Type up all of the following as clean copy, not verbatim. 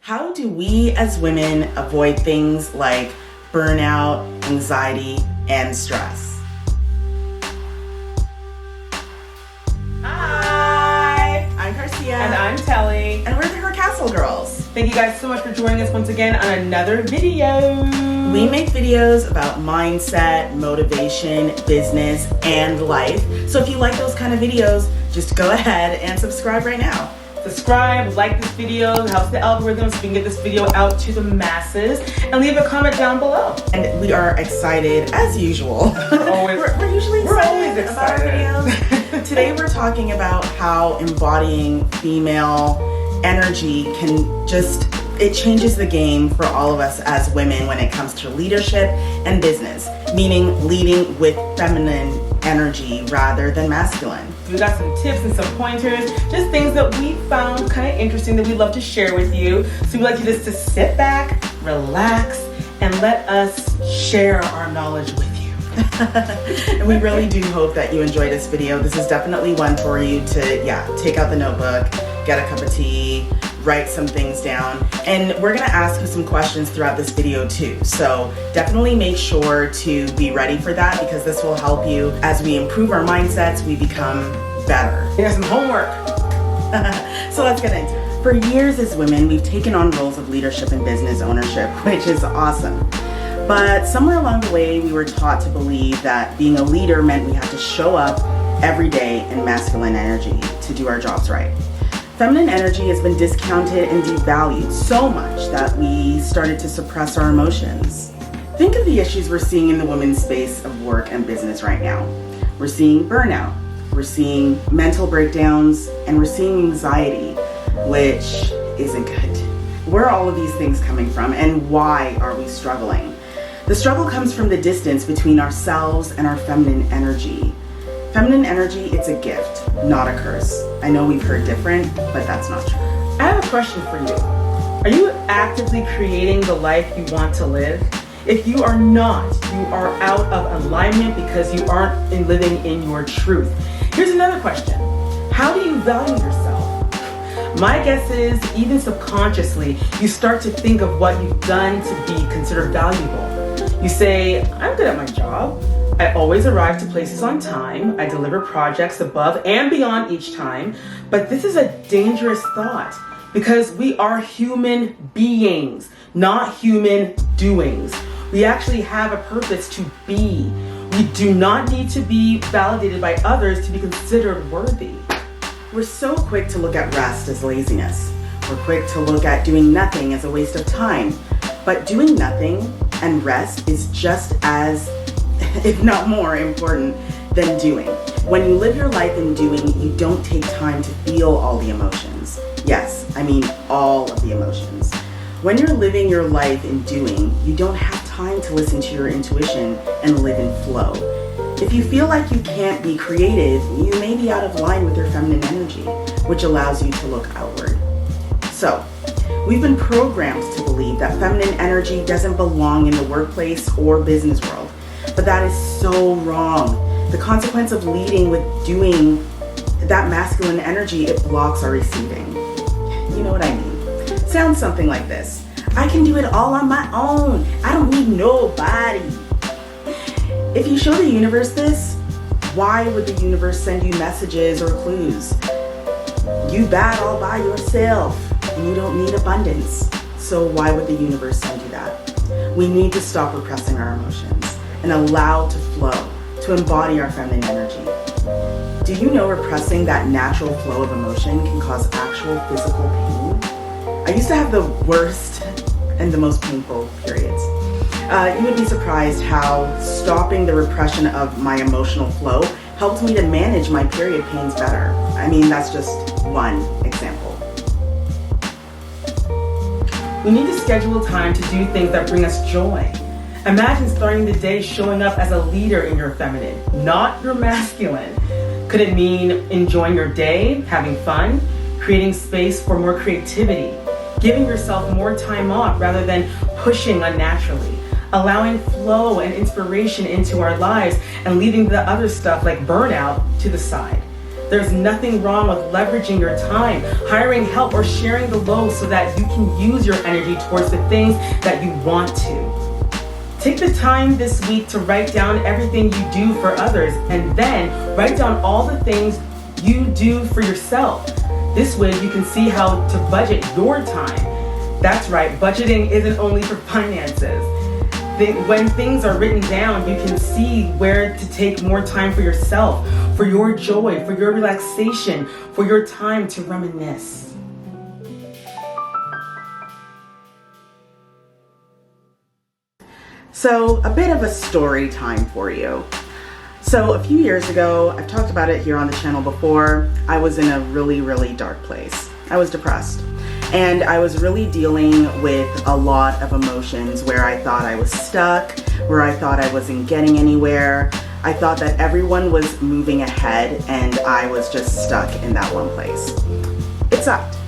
How do we as women avoid things like burnout, anxiety, and stress? Hi, I'm Carcia. And I'm Telly. And we're the HercastleGirls. Thank you guys so much for joining us once again on another video. We make videos about mindset, motivation, business, and life. So if you like those kind of videos, just go ahead and subscribe right now. Subscribe, like this video, it helps the algorithm so we can get this video out to the masses, and leave a comment down below. And we are excited as usual. We're usually excited about our videos. Today we're talking about how embodying female energy can it changes the game for all of us as women when it comes to leadership and business, meaning leading with feminine energy rather than masculine. We got some tips and some pointers, just things that we found kind of interesting that we'd love to share with you. So we'd like you just to sit back, relax, and let us share our knowledge with you. And we really do hope that you enjoy this video. This is definitely one for you to, take out the notebook, get a cup of tea, write some things down, and we're gonna ask you some questions throughout this video too. So definitely make sure to be ready for that, because this will help you as we improve our mindsets, we become better. We got some homework. So let's get into it. For years as women, we've taken on roles of leadership and business ownership, which is awesome. But somewhere along the way, we were taught to believe that being a leader meant we had to show up every day in masculine energy to do our jobs right. Feminine energy has been discounted and devalued so much that we started to suppress our emotions. Think of the issues we're seeing in the women's space of work and business right now. We're seeing burnout, we're seeing mental breakdowns, and we're seeing anxiety, which isn't good. Where are all of these things coming from, and why are we struggling? The struggle comes from the distance between ourselves and our feminine energy. Feminine energy, it's a gift, not a curse. I know we've heard different, but that's not true. I have a question for you. Are you actively creating the life you want to live? If you are not, you are out of alignment because you aren't living in your truth. Here's another question. How do you value yourself? My guess is, even subconsciously, you start to think of what you've done to be considered valuable. You say, I'm good at my job. I always arrive to places on time. I deliver projects above and beyond each time. But this is a dangerous thought because we are human beings, not human doings. We actually have a purpose to be. We do not need to be validated by others to be considered worthy. We're so quick to look at rest as laziness. We're quick to look at doing nothing as a waste of time. But doing nothing and rest is just as, if not more important than doing. When you live your life in doing, you don't take time to feel all the emotions. Yes, I mean all of the emotions. When you're living your life in doing, you don't have time to listen to your intuition and live in flow. If you feel like you can't be creative, you may be out of line with your feminine energy, which allows you to look outward. So, we've been programmed to believe that feminine energy doesn't belong in the workplace or business world. But that is so wrong. The consequence of leading with doing that masculine energy, it blocks our receiving. You know what I mean? Sounds something like this. I can do it all on my own. I don't need nobody. If you show the universe this, why would the universe send you messages or clues? You bad all by yourself and you don't need abundance. So why would the universe send you that? We need to stop repressing our emotions and allow to flow, to embody our feminine energy. Do you know repressing that natural flow of emotion can cause actual physical pain? I used to have the worst and the most painful periods. You would be surprised how stopping the repression of my emotional flow helped me to manage my period pains better. I mean, that's just one example. We need to schedule time to do things that bring us joy. Imagine starting the day showing up as a leader in your feminine, not your masculine. Could it mean enjoying your day, having fun, creating space for more creativity, giving yourself more time off rather than pushing unnaturally, allowing flow and inspiration into our lives and leaving the other stuff like burnout to the side? There's nothing wrong with leveraging your time, hiring help, or sharing the load so that you can use your energy towards the things that you want to. Take the time this week to write down everything you do for others, and then write down all the things you do for yourself. This way you can see how to budget your time. That's right, budgeting isn't only for finances. When things are written down, you can see where to take more time for yourself, for your joy, for your relaxation, for your time to reminisce. So, a bit of a story time for you. So, a few years ago, I've talked about it here on the channel before, I was in a really, really dark place. I was depressed. And I was really dealing with a lot of emotions where I thought I was stuck, where I thought I wasn't getting anywhere. I thought that everyone was moving ahead and I was just stuck in that one place. It sucked.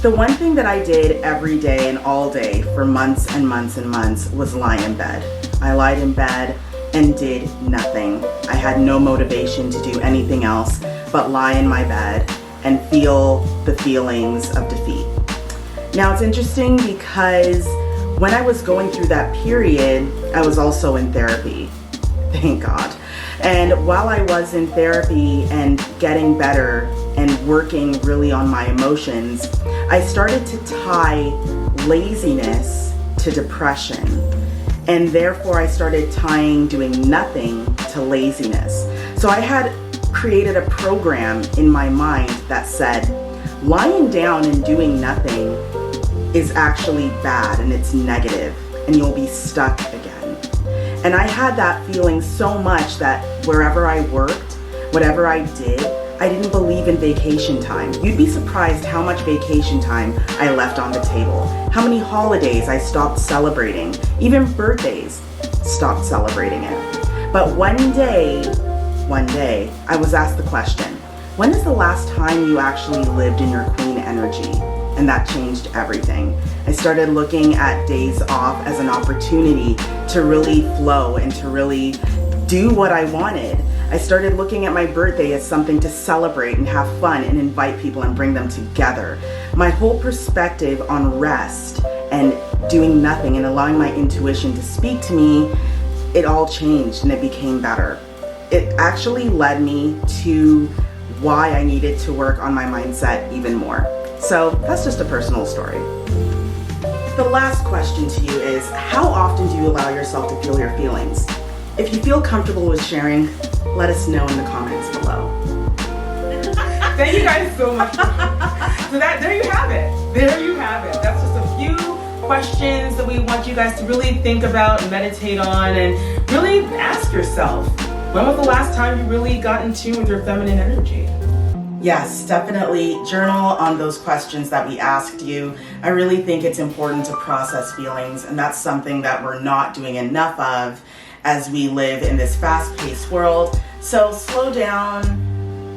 The one thing that I did every day and all day for months and months and months was lie in bed. I lied in bed and did nothing. I had no motivation to do anything else but lie in my bed and feel the feelings of defeat. Now it's interesting because when I was going through that period, I was also in therapy, thank God. And while I was in therapy and getting better and working really on my emotions, I started to tie laziness to depression. And therefore I started tying doing nothing to laziness. So I had created a program in my mind that said, lying down and doing nothing is actually bad and it's negative and you'll be stuck again. And I had that feeling so much that wherever I worked, whatever I did, I didn't believe in vacation time. You'd be surprised how much vacation time I left on the table, how many holidays I stopped celebrating, even birthdays, stopped celebrating it. But one day, I was asked the question, when is the last time you actually lived in your queen energy? And that changed everything. I started looking at days off as an opportunity to really flow and to really do what I wanted. I started looking at my birthday as something to celebrate and have fun and invite people and bring them together. My whole perspective on rest and doing nothing and allowing my intuition to speak to me, it all changed and it became better. It actually led me to why I needed to work on my mindset even more. So that's just a personal story. The last question to you is, how often do you allow yourself to feel your feelings? If you feel comfortable with sharing, let us know in the comments below. Thank you guys so much. So there you have it. There you have it. That's just a few questions that we want you guys to really think about and meditate on and really ask yourself, when was the last time you really got in tune with your feminine energy? Yes, definitely journal on those questions that we asked you. I really think it's important to process feelings, and that's something that we're not doing enough of as we live in this fast-paced world. So slow down,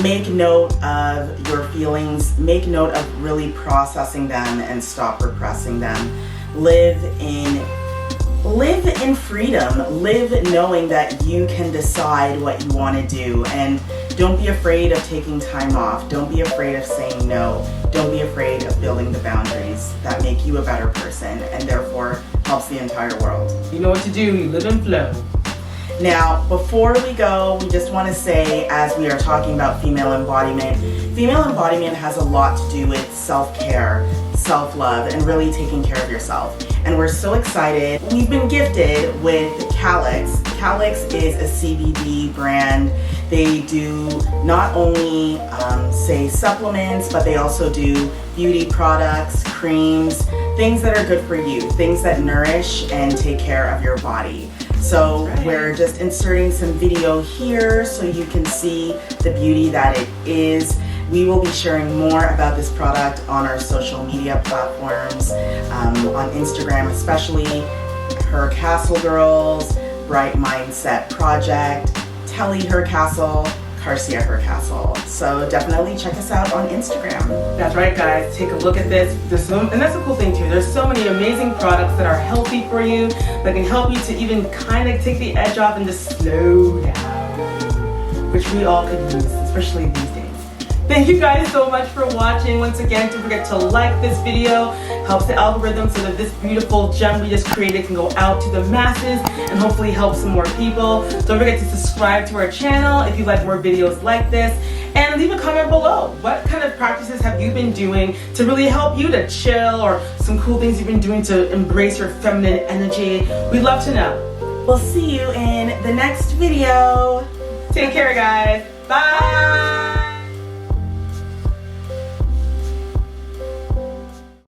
make note of your feelings, make note of really processing them and stop repressing them. Live in freedom, live knowing that you can decide what you want to do, and don't be afraid of taking time off. Don't be afraid of saying no. Don't be afraid of building the boundaries that make you a better person and therefore helps the entire world. You know what to do, you live and flow. Now, before we go, we just want to say, as we are talking about female embodiment has a lot to do with self-care, self-love, and really taking care of yourself. And we're so excited. We've been gifted with Calyx. Calyx is a CBD brand. They do not only say supplements, but they also do beauty products, creams, things that are good for you, things that nourish and take care of your body. So we're just inserting some video here so you can see the beauty that it is. We will be sharing more about this product on our social media platforms, on Instagram especially, HercastleGirls, Bright Mindset Project, Telly Hercastle, Carcia Hercastle. So definitely check us out on Instagram. That's right, guys. Take a look at this. And that's a cool thing too. There's so many amazing products that are healthy for you, that can help you to even kind of take the edge off and just slow down, which we all could use, especially these days. Thank you guys so much for watching. Once again, don't forget to like this video. Helps the algorithm so that this beautiful gem we just created can go out to the masses and hopefully help some more people. Don't forget to subscribe to our channel if you like more videos like this. And leave a comment below. What kind of practices have you been doing to really help you to chill, or some cool things you've been doing to embrace your feminine energy? We'd love to know. We'll see you in the next video. Take care, guys. Bye.